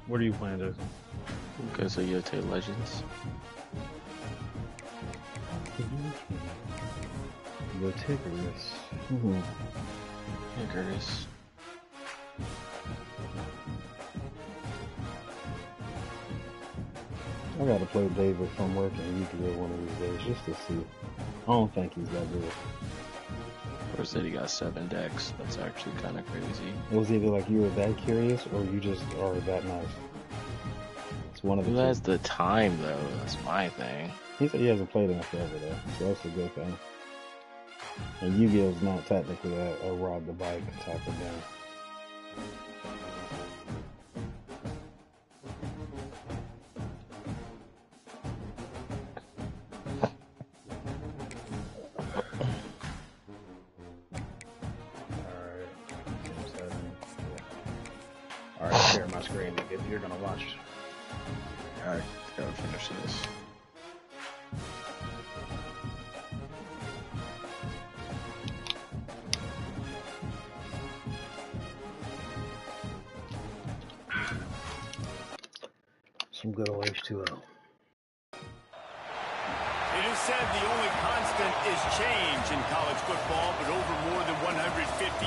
What are you playing, Jason? Because of Yote Legends. The Tigris. Tigris. I gotta play David from work and Yu-Gi-Oh! One of these days just to see. I don't think he's that good. First said he got 7 decks. That's actually kind of crazy. It was either like you were that curious or you just are that nice. It's one of the Who two. has the time though? That's my thing. He said he hasn't played in forever though, so that's a good thing. And Yu-Gi-Oh! Is not technically a ride the bike type of game. Alright, share my screen if you're gonna watch. Alright, gotta finish this. Some good old H2O. It is said the only constant is change in college football, but over more than 150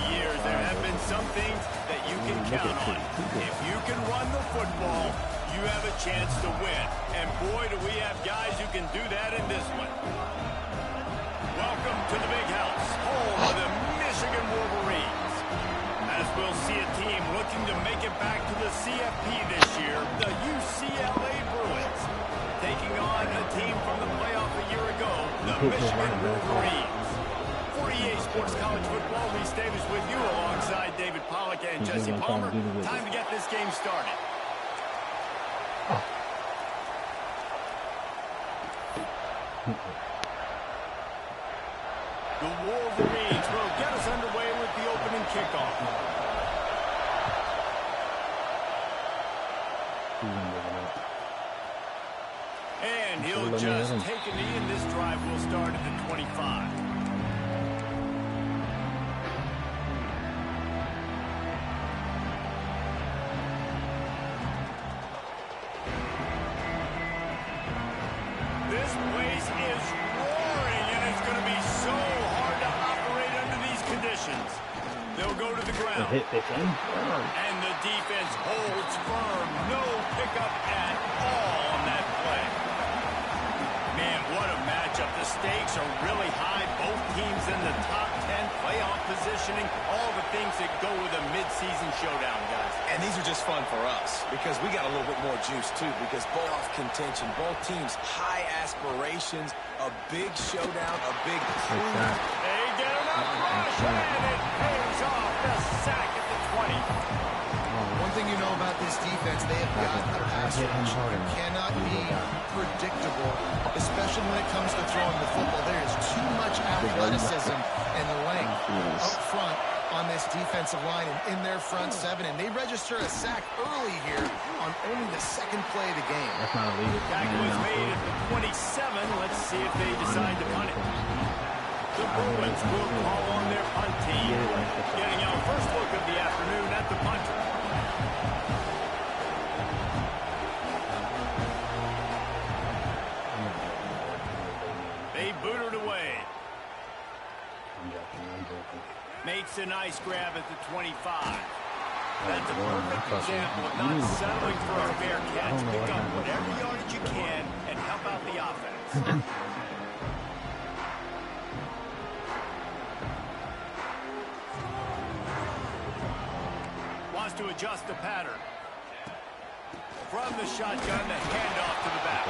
years, there have been some things that you can count on. If you can run the football, you have a chance to win. And boy, do we have guys who can do that in this one. Welcome to the Big House, home of the Michigan Wolverines. As we'll see a team looking to make it back to the CFB this year, the UCLA Bruins, taking on a team from the playoff a year ago, the Michigan Wolverines. For EA Sports College Football, Lee Davis with you alongside David Pollack and Jesse Palmer. Time to get this game started. The Wolverines will get us underway with the opening kickoff. And he'll just take a knee, and this drive will start at the 25. This place is roaring, and it's going to be so hard to operate under these conditions. They'll go to the ground. And the defense holds firm. No pickup at all on that play. Man, what a matchup. The stakes are really high. Both teams in the top 10 playoff positioning. All the things that go with a midseason showdown, guys. And these are just fun for us because we got a little bit more juice, too, because both off contention, both teams high aspirations, a big showdown, a big prove. They get enough pressure, and it pays off the sack at the 20. One thing you know about this defense, they have got a pass rush that cannot be predictable, especially when it comes to throwing the football. There is too much athleticism and length up front on this defensive line and in their front seven, and they register a sack early here on only the second play of the game. That's not a lead. Tackle was made at the 27. Let's see if they decide to punt it. The Bruins will call on their punt team. Getting our first look of the afternoon at the punter. They boot it away. Makes a nice grab at the 25. That's a perfect example of not settling for a fair catch. Pick up whatever yardage you can and help out the offense. Wants to adjust the pattern. From the shotgun, the handoff to the back.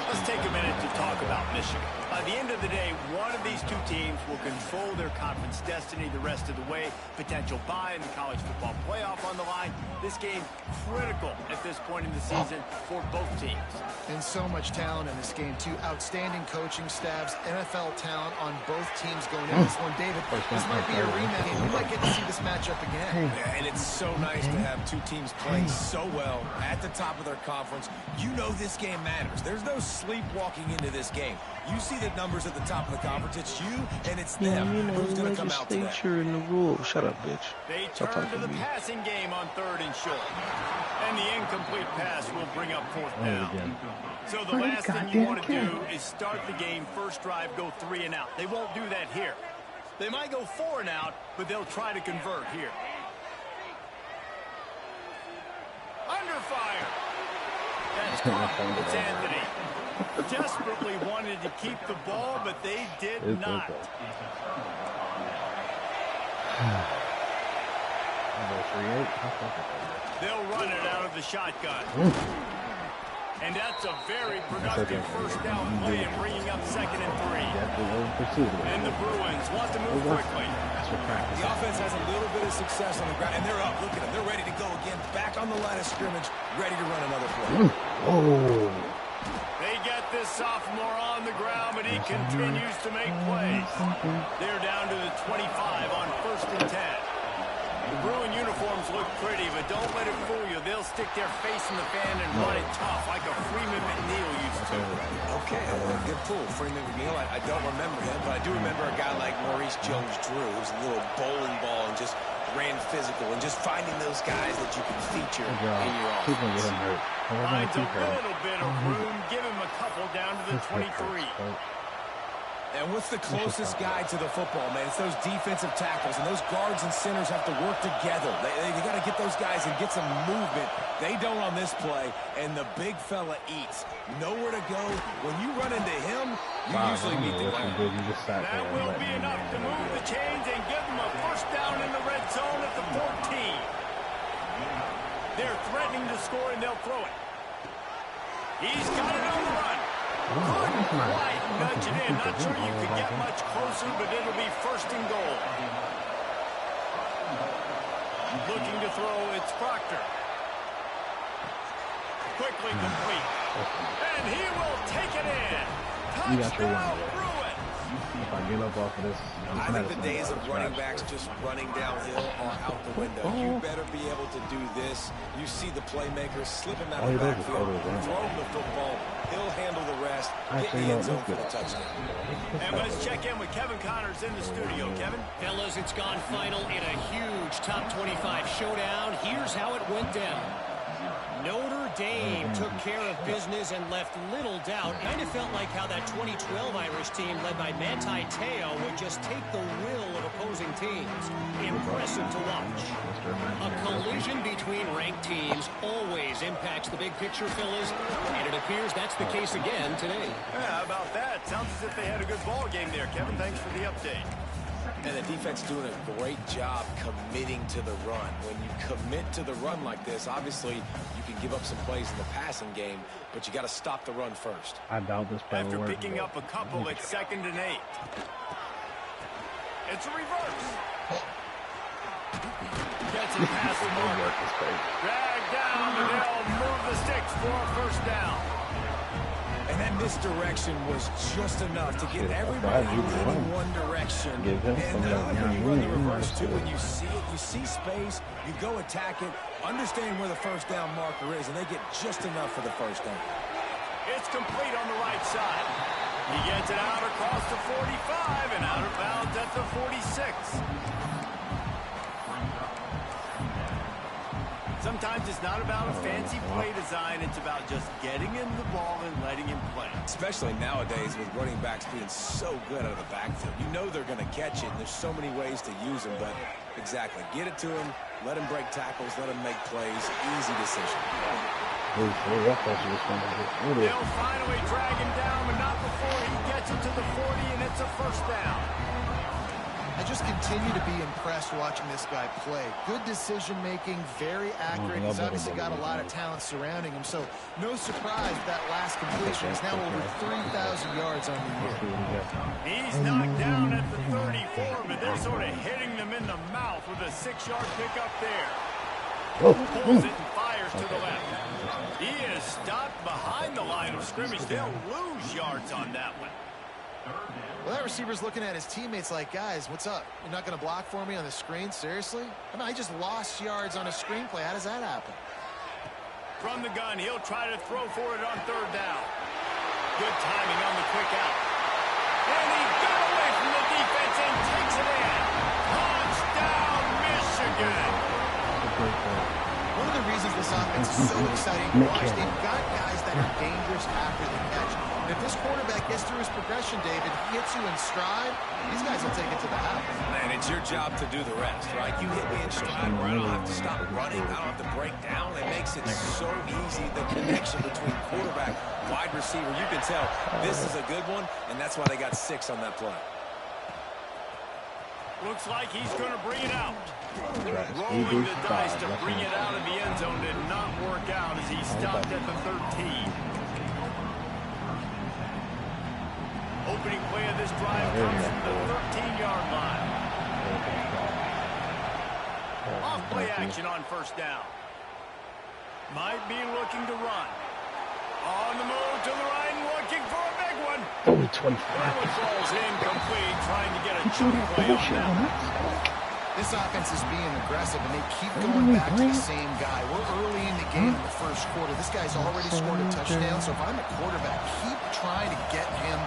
Let's take a minute to talk about Michigan. By the end of the day, one of these two teams will control their conference destiny the rest of the way. Potential bye in the college football playoff on the line. This game critical at this point in the season for both teams. And so much talent in this game, too. Outstanding coaching staffs, NFL talent on both teams going into this one. David, this might be a rematch. We might get to see this matchup again. Yeah, and it's so nice to have two teams playing so well at the top of their conference, you know this game matters. There's no sleepwalking into this game. You see the numbers at the top of the conference. It's you and it's them. You know, who's going to come out today? legislature and the rules. Shut up, bitch. They turn to the passing game on 3rd and short. And the incomplete pass will bring up 4th down. So the last thing you want to do is start the game, first drive, go 3 and out. They won't do that here. They might go 4 and out, but they'll try to convert here. Under fire. That's caught. It's Anthony. Desperately wanted to keep the ball, but they did not. They'll run it out of the shotgun. And that's a very productive first down play and bringing up 2nd and 3. And the Bruins want to move quickly. The offense has a little bit of success on the ground, and they're up. Look at them. They're ready to go again. Back on the line of scrimmage, ready to run another play. They get this sophomore on the ground, but he continues to make plays. They're down to the 25 on 1st and 10. The Bruin uniforms look pretty, but don't let it fool you. They'll stick their face in the fan and run it tough like a Freeman McNeil used to. Okay, good pull. Freeman McNeil, I don't remember him, but I do remember a guy like Maurice Jones-Drew, who's a little bowling ball and just ran physical, and just finding those guys that you can feature in your offense. Finds a little bit of room. Give him a couple down to the 23. And what's the closest guy to the football, man? It's those defensive tackles, and those guards and centers have to work together. They got to get those guys and get some movement. They don't on this play, and the big fella eats. Nowhere to go. When you run into him, you usually meet the ground. That will be enough to move the chains and give them a first down in the red zone at the 14. They're threatening to score, and they'll throw it. He's got it on the run. Couldn't quite nudge it in. Not sure you could get much closer, but it'll be 1st and goal. Looking to throw, it's Proctor. Quickly complete. And he will take it in. Touchdown, Bruins. If I get up off of this, I think the days of running backs just running downhill are out the window. You better be able to do this. You see the playmakers slipping out of the backfield, throw him the football. He'll handle the rest. Get in the end zone for the touchdown. And let's check in with Kevin Connors in the studio. Kevin? Fellas, it's gone final in a huge top 25 showdown. Here's how it went down. Notre Dame took care of business and left little doubt. Kind of felt like how that 2012 Irish team led by Manti Te'o would just take the will of opposing teams. Impressive to watch. A collision between ranked teams always impacts the big picture, fellas, and it appears that's the case again today. Yeah, how about that? Sounds as if they had a good ball game there, Kevin. Thanks for the update. And the defense doing a great job committing to the run. When you commit to the run like this, obviously you can give up some plays in the passing game, but you got to stop the run first. I doubt this play After will work. picking up a couple, it's 2nd and 8. It's a reverse. Gets it past the marker. Drag down, and they'll move the sticks for a first down. And that misdirection was just enough to get everybody in one direction. And when you run the reverse too, when you see it, you see space, you go attack it, understand where the first down marker is, and they get just enough for the first down. It's complete on the right side. He gets it out across the 45 and out of bounds at the 46. Sometimes it's not about a fancy play design. It's about just getting him the ball and letting him play. Especially nowadays with running backs being so good out of the backfield. You know they're going to catch it, and there's so many ways to use them. But exactly, get it to him, let him break tackles, let him make plays. Easy decision. They'll finally drag him down, but not before he gets it to the 40, and it's a first down. I just continue to be impressed watching this guy play. Good decision-making, very accurate. He's obviously got a lot of talent surrounding him, so no surprise that last completion is now over 3,000 yards on the year. He's knocked down at the 34, but they're sort of hitting them in the mouth with a 6-yard pickup there. Pulls it and fires to the left. He is stopped behind the line of scrimmage. They'll lose yards on that one. Well, that receiver's looking at his teammates like, guys, what's up? You're not going to block for me on the screen? Seriously? I mean, I just lost yards on a screenplay. How does that happen? From the gun, he'll try to throw for it on third down. Good timing on the quick out. And he got away from the defense and takes it in. Touchdown, Michigan. One of the reasons this offense is so exciting to watch, they've got guys that are dangerous after the catch. And if this quarterback gets through his progression, David, he hits you in stride, these guys will take it to the house. And it's your job to do the rest, right? You hit me in stride where I don't have to stop running, I don't have to break down. It makes it so easy, the connection between quarterback, wide receiver. You can tell this is a good one, and that's why they got 6 on that play. Looks like he's going to bring it out. Rolling the dice to bring it out of the end zone did not work out as he stopped at the 13. Opening play of this drive comes from the 13-yard line. Off play action on first down. Might be looking to run. On the move to the right, looking for a big one. Only 25. That one falls incomplete, trying to get a choke play on that. This offense is being aggressive, and they keep going back to the same guy. We're early in the game in the first quarter. This guy's already scored a touchdown, so if I'm a quarterback, keep trying to get him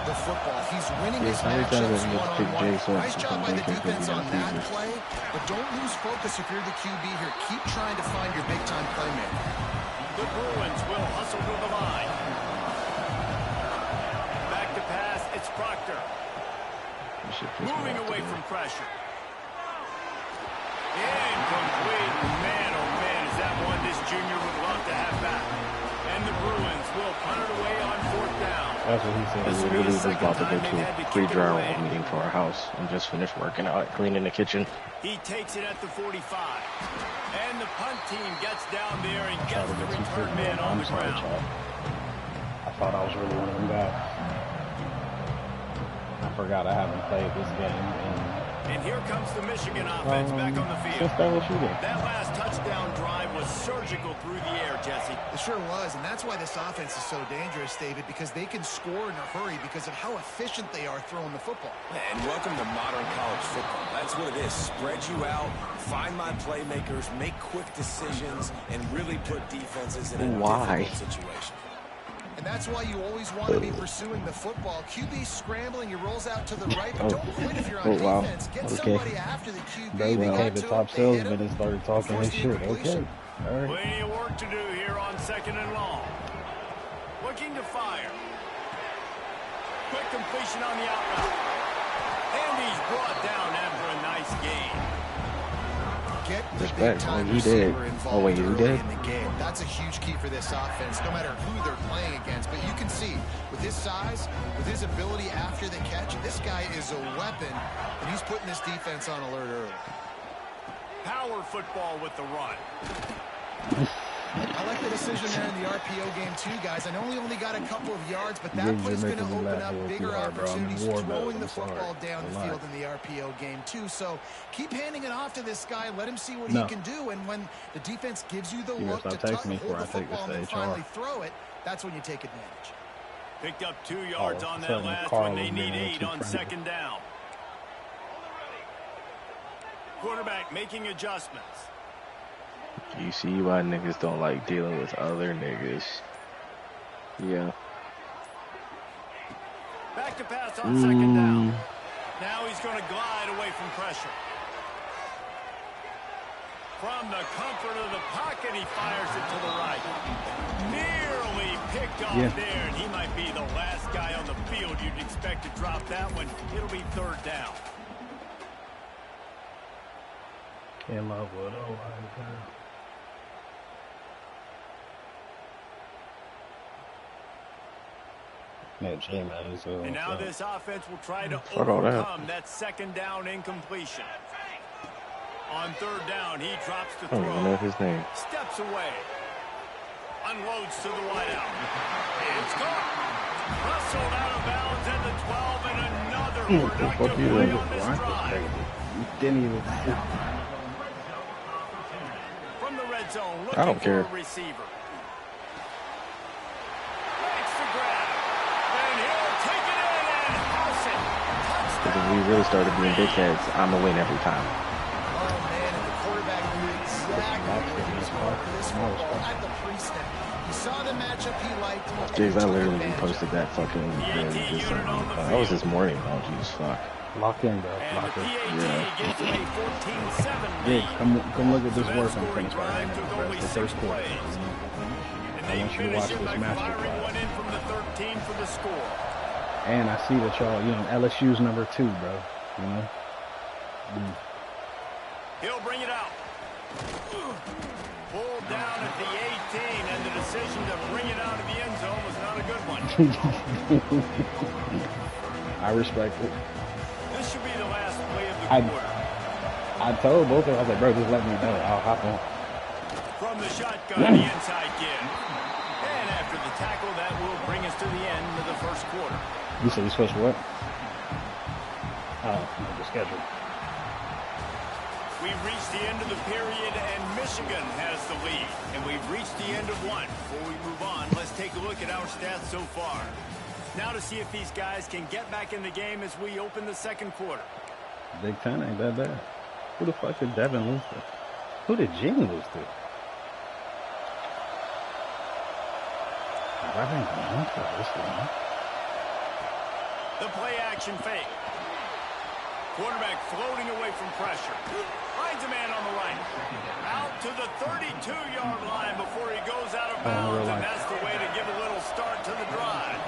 the football. He's winning his matchups one-on-one. Nice job by the defense on that play, but don't lose focus if you're the QB here. Keep trying to find your big-time playmaker. The Bruins will hustle to the line. Back to pass, it's Proctor. Moving away from pressure. Incomplete. Man, oh man, is that one this junior would love to have back. And the Bruins will punt it away on fourth down. That's what he said. We literally was about to go to a pre-drywall meeting for our house and just finished working out, cleaning the kitchen. He takes it at the 45. And the punt team gets down there and gets the return man on the ground. I thought I was really one of them guys. I forgot I haven't played this game. And here comes the Michigan offense back on the field. That last touchdown drive was surgical through the air, Jesse. It sure was, and that's why this offense is so dangerous, David, because they can score in a hurry because of how efficient they are throwing the football. And welcome to modern college football. That's what it is. Spread you out, find my playmakers, make quick decisions, and really put defenses in a difficult situation. And that's why you always want to be pursuing the football. QB scrambling, he rolls out to the right, but don't quit if you're on defense. Get somebody after the QB. They became the top salesman and started talking his shit. Okay. All right. Plenty of work to do here on 2nd and long. Looking to fire. Quick completion on the out route. And he's brought down after a nice gain. Get the Respect. big-time He did. receiver involved Oh, wait, he early did? in the game. That's a huge key for this offense, no matter who they're playing against. But you can see, with his size, with his ability after the catch, this guy is a weapon, and he's putting this defense on alert early. Power football with the run. I like the decision there in the RPO game too, guys. I know he only got a couple of yards, but that play is going to open up bigger opportunities throwing the football down the field in the RPO game too. So keep handing it off to this guy. Let him see what he can do. And when the defense gives you the look to hold the football and finally throw it, that's when you take advantage. Picked up 2 yards on that last one. They need 8 on 2nd down. Quarterback making adjustments. You see why niggas don't like dealing with other niggas. Yeah. Back to pass on 2nd down. Now he's going to glide away from pressure. From the comfort of the pocket, he fires it to the right. Nearly picked off there, and he might be the last guy on the field you'd expect to drop that one. It'll be 3rd down. Can't love what And now this offense will try to overcome that 2nd down incompletion. On 3rd down, he drops to throw. I don't know his name. Steps away. Unloads to the wideout. It's caught. Hustled out of bounds at the 12, and another productive play on this drive. Didn't even. From the red zone, I don't care. for a receiver. Makes the grab. And he'll take it in and house it. Because if we really started being dickheads, I'm going to win every time. Oh, man, and the quarterback knew exactly where he was going for this football at the pre-snap. the matchup he liked. Jigs, I literally posted that fucking video just that was this morning. Oh, jeez, fuck. Lock in, bro. Lock in. Yeah. Jigs, come look at this work I'm finishing right now, bro. It's the first quarter. I want you to watch this masterclass. And I see that y'all, LSU's number 2, bro. You know? He'll bring it out. Pulled down at the 18, and the decision to bring it out of the end zone was not a good one. I respect it. This should be the last play of the quarter. I told both of them, I was like, bro, just let me know. I'll hop on. From the shotgun, the inside give. And after the tackle, that will bring us to the end of the first quarter. You said you switched what? The schedule. We've reached the end of the period, and Michigan has the lead. And we've reached the end of one. Before we move on, let's take a look at our stats so far. Now to see if these guys can get back in the game as we open the second quarter. Big Ten ain't that bad. Who the fuck did Devin lose to? Who did Gene lose to? I think this one. The play action fake. Quarterback floating away from pressure. Finds a man on the right. Out to the 32-yard line before he goes out of bounds, and that's the way to give a little start to the drive.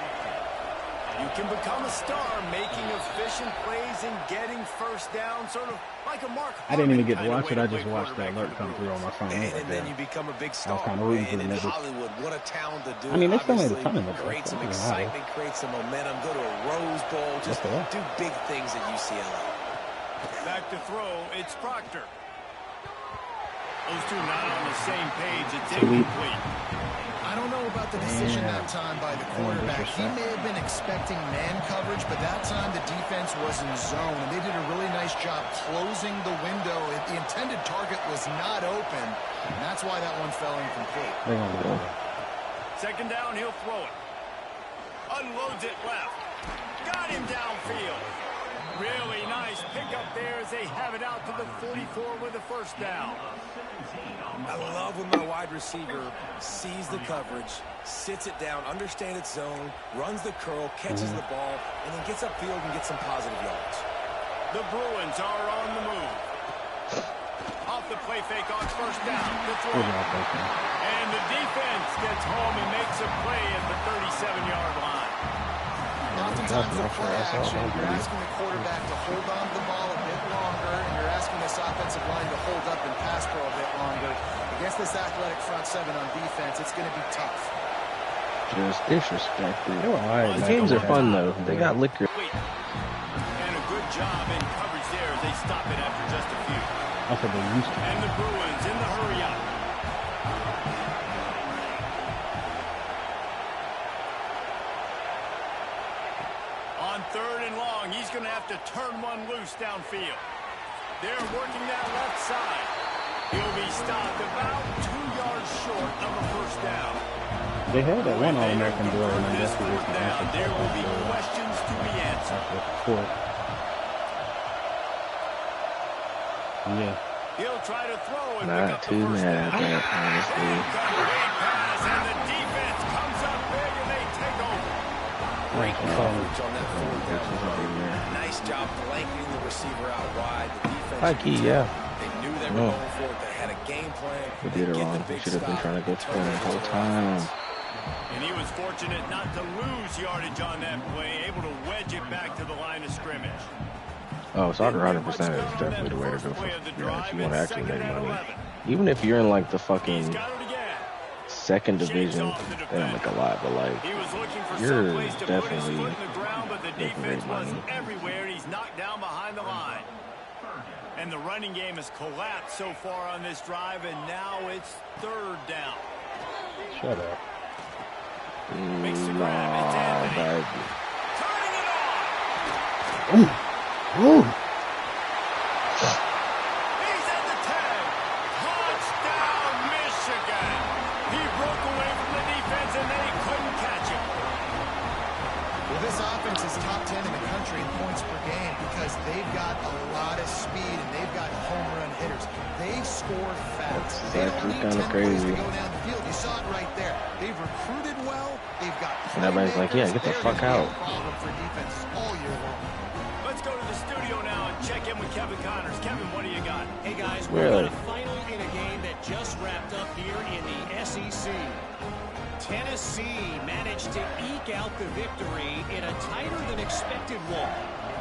You can become a star making efficient plays and getting first down, sort of like a Mark. I didn't even get to watch it. I just watched the alert come through on my phone. And then you become a big star. I was kind of rooting for the in niggas. Hollywood, what a talent to do. I mean, they still made a ton of it. Create some excitement, create some momentum, go to a Rose Bowl, just do big things at UCLA. Back to throw, it's Proctor. Those two not on the same page. It's incomplete. I don't know about the decision that time by the quarterback. He may have been expecting man coverage, but that time the defense was in zone, and they did a really nice job closing the window. The intended target was not open, and that's why that one fell incomplete. Second down, he'll throw it. Unloads it left. Got him downfield. Really nice pickup there as they have it out to the 44 with a first down. I love when my wide receiver sees the coverage, sits it down, understands its zone, runs the curl, catches the ball, and then gets upfield and gets some positive yards. The Bruins are on the move. Off the play fake on first down. And the defense gets home and makes a play at the 37-yard line. Oftentimes for play action, you're asking the quarterback to hold on to the ball a bit longer, and you're asking this offensive line to hold up and pass pro a bit longer. Against this athletic front seven on defense, it's going to be tough. Just disrespected. The games are fun, though. They got liquor. And a good job in coverage there as they stop it after just a few. And the Bruins in the hurry up. On third and long, he's going to have to turn one loose downfield. They're working that left side. He'll be stopped about 2 yards short of a first down. They had that one All-American drill in this fourth down. There will be questions to be answered. Yeah. He'll try to throw and not too mad at that, honestly. And the defense comes up big and they take over. Great coverage on that fourth down. Nice job blanketing the receiver out wide. The defense. High key, yeah. They knew they were going for it. They had a game plan. We did it wrong. We should have been trying to go for it the whole time. And he was fortunate not to lose yardage on that play, able to wedge it back to the line of scrimmage. Oh, soccer 100% is definitely the way to go for it. Yeah, if you want to actually make money. Even if you're in like the fucking second division, they don't make a lot, but like you're definitely making great money. Everywhere, he's knocked down behind the line. And the running game has collapsed so far on this drive, and now it's third down. Shut up. Makes the grab. It's Anthony. Turning it on. Ooh. He's at the 10. Touchdown, Michigan. He broke away from the defense, and then he couldn't catch him. Well, this offense is top 10 in the country in points per game because they've got a lot of speed and they've got home run hitters. They score fast. That's actually kind of crazy. To go down the field. You saw it right there. They've recruited They've got And everybody's like, yeah, get the fuck out. Problem for defenses all year long. Let's go to the studio now and check in with Kevin Connors. Kevin, what do you got? Hey, guys, we're at a final in a game that just wrapped up here in the SEC. Tennessee managed to eke out the victory in a tighter than expected one.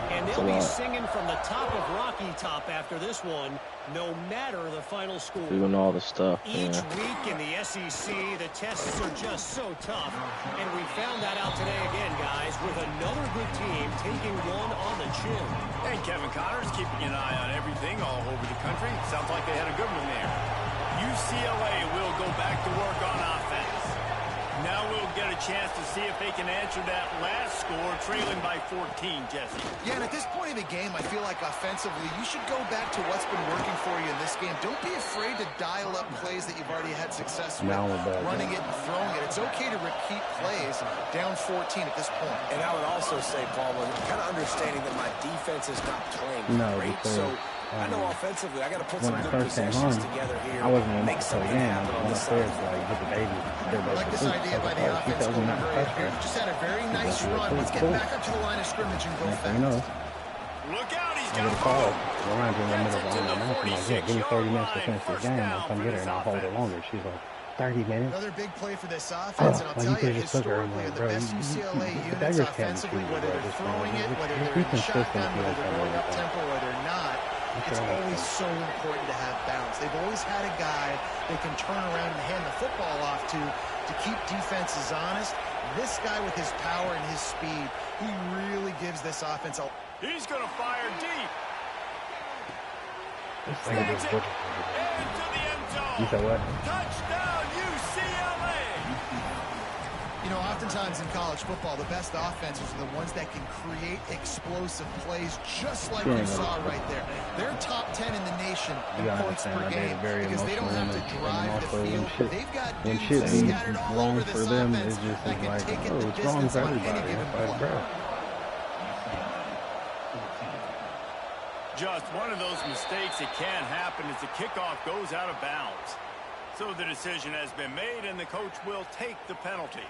And they'll be singing from the top of Rocky Top after this one, no matter the final score. Doing all the stuff. Each week in the SEC, the tests are just so tough. And we found that out today again, guys, with another good team taking one on the chin. Hey, Kevin Connors keeping an eye on everything all over the country. Sounds like they had a good one there. UCLA will go back to work on offense. Now we'll get a chance to see if they can answer that last score, trailing by 14, Jesse. Yeah, and at this point in the game, I feel like offensively, you should go back to what's been working for you in this game. Don't be afraid to dial up plays that you've already had success with, running it and throwing it. It's okay to repeat plays down 14 at this point. And I would also say, Paul, kind of understanding that my defense is not playing great, so I know offensively I got to put some good possessions together here. I wasn't make something happen on this upstairs like with the baby. I like this idea by the offense going great here. Just had a very nice run. Let's get back up to the line of scrimmage and go fast. Look out, he's I got would have called around in the middle of the night. I'm like, yeah, give me 30 minutes to finish this game. I'll come get her and I'll hold it longer. She's like, 30 minutes? Another big play for this offense, and I'll tell you, historically, the best UCLA units offensively, whether they're throwing it, whether they're in shotgun, whether they're going up tempo, or they're not, it's always so important to have balance. They've always had a guy they can turn around and hand the football off to keep defenses honest. This guy with his power and his speed, he really gives this offense a... He's going to fire deep. Into the end zone. You said what? Touchdown, UCLA. You know, oftentimes in college football, the best offenses are the ones that can create explosive plays, just like you saw right there. They're top 10 in the nation in points per game because they don't have to drive the field. They've got dudes scattered all over this offense that can take it the distance on any given play. Just one of those mistakes that can happen as the kickoff goes out of bounds. So the decision has been made, and the coach will take the penalty.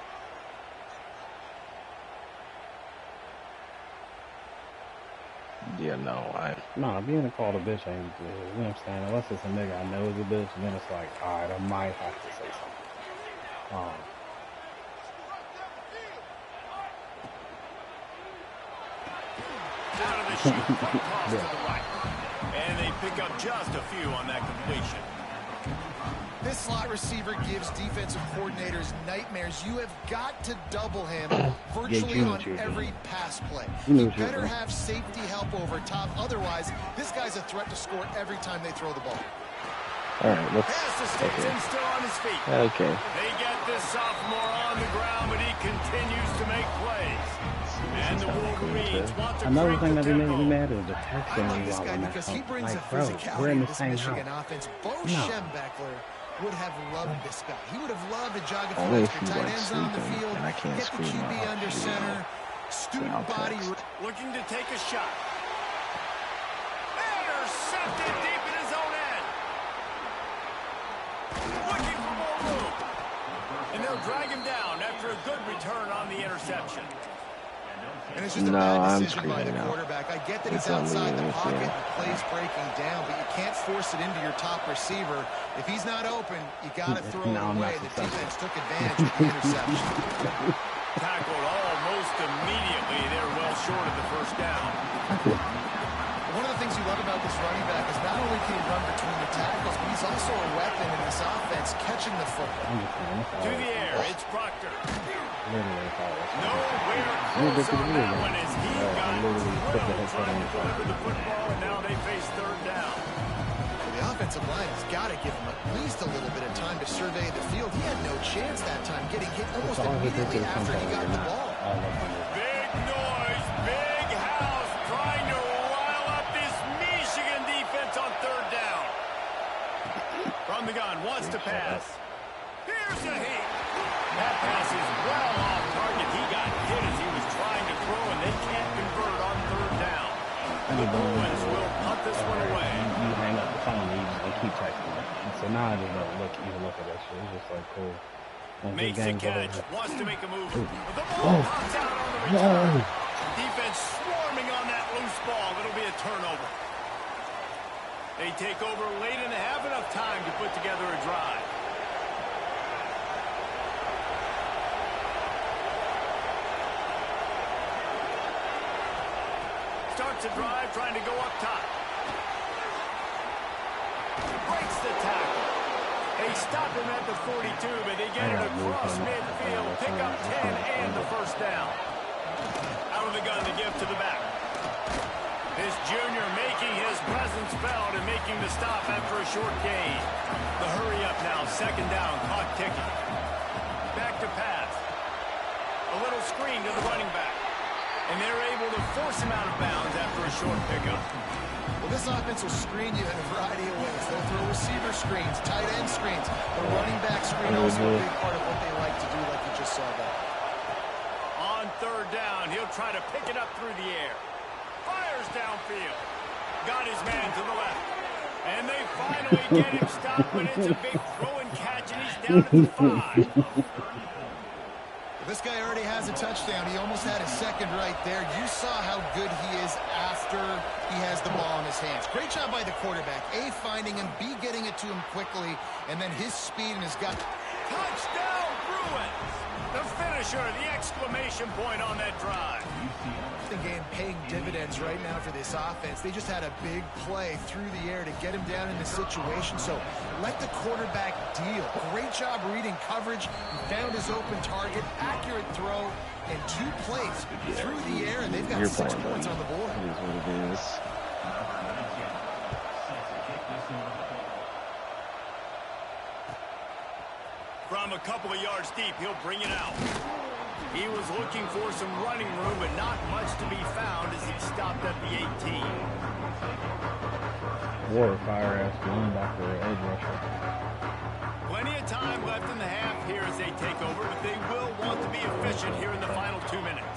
Yeah, no, being called a bitch ain't good. You know what I'm saying? Unless it's a nigga I know is a bitch, and then it's like, all right, I might have to say something. Out of the chute, toss to the right. And they pick up just a few on that completion. This slot receiver gives defensive coordinators nightmares. You have got to double him virtually on every pass play. You better have safety help over top. Otherwise, this guy's a threat to score every time they throw the ball. All right, let's. Still on his feet. Okay. They get this sophomore on the ground, but he continues to make plays. And the Wolverines want to another thing that made tempo. me mad is the texting I like me this while guy I'm at because home. he brings Like, a bro, physicality we're in to the this same Michigan house. offense. Bo No. Schembechler would have loved this guy. He would have loved to jog it Only forward if the you tight like ends on the sleeping, field, and I can't get the scream QB out. under center, student body. Looking to take a shot. Intercepted deep in his own end. Looking for more room. And they'll drag him down after a good return on the interception. And it's just a bad decision by the quarterback. I get that he's outside the pocket and the play's breaking down, but you can't force it into your top receiver. If he's not open, you got to throw it away. The defense took advantage of the interception. Tackled almost immediately. They're well short of the first down. One of the things you love about this running back is not only can he run between the tackles, but he's also a weapon in this offense, catching the football. To the air, it's Proctor. Literally, Nowhere close on that one as he got drilled trying to deliver the football, and now they face third down. Well, the offensive line has got to give him at least a little bit of time to survey the field. He had no chance that time, getting hit almost immediately after he got the ball. Big noise, big house, trying to rile up this Michigan defense on third down. From the gun, wants to pass. Here's a hit. That pass is well off target. He got hit as he was trying to throw, and they can't convert on third down. The Bruins will punt this one away. You hang up the phone and you keep texting. And so now I just don't even look at that shit. It's just like, cool. Makes a catch, wants to make a move. The ball pops out on the return. Defense swarming on that loose ball. It'll be a turnover. They take over late in the half, enough time to put together a drive. Starts a drive, trying to go up top. Breaks the tackle. They stop him at the 42, but they get it across midfield. Pick up 10 and the first down. Out of the gun to give to the back. This junior making his presence felt and making the stop after a short gain. The hurry up now, second down, clock ticking. Back to pass. A little screen to the running back. And they're able to force him out of bounds after a short pickup. Well, this offense will screen you in a variety of ways. They'll throw receiver screens, tight end screens. The running back screen also a big part of what they like to do, like you just saw there. On third down, he'll try to pick it up through the air. Fires downfield. Got his man to the left. And they finally get him stopped, but it's a big throw and catch, and he's down at the 5. This guy already has a touchdown. He almost had a second right there. You saw how good he is after he has the ball in his hands. Great job by the quarterback. A, finding him, B, getting it to him quickly, and then his speed and his gut. Touchdown, Bruins! The finisher, the exclamation point on that drive. The game paying dividends right now for this offense. They just had a big play through the air to get him down in the situation. So let the quarterback deal. Great job reading coverage. He found his open target, accurate throw, and 2 plays through the air, and they've got 6 points on the board. It is what it is. From a couple of yards deep, he'll bring it out. He was looking for some running room, but not much to be found as he stopped at the 18. Or a fire-ass linebacker or edge rusher. Plenty of time left in the half here as they take over, but they will want to be efficient here in the final 2 minutes.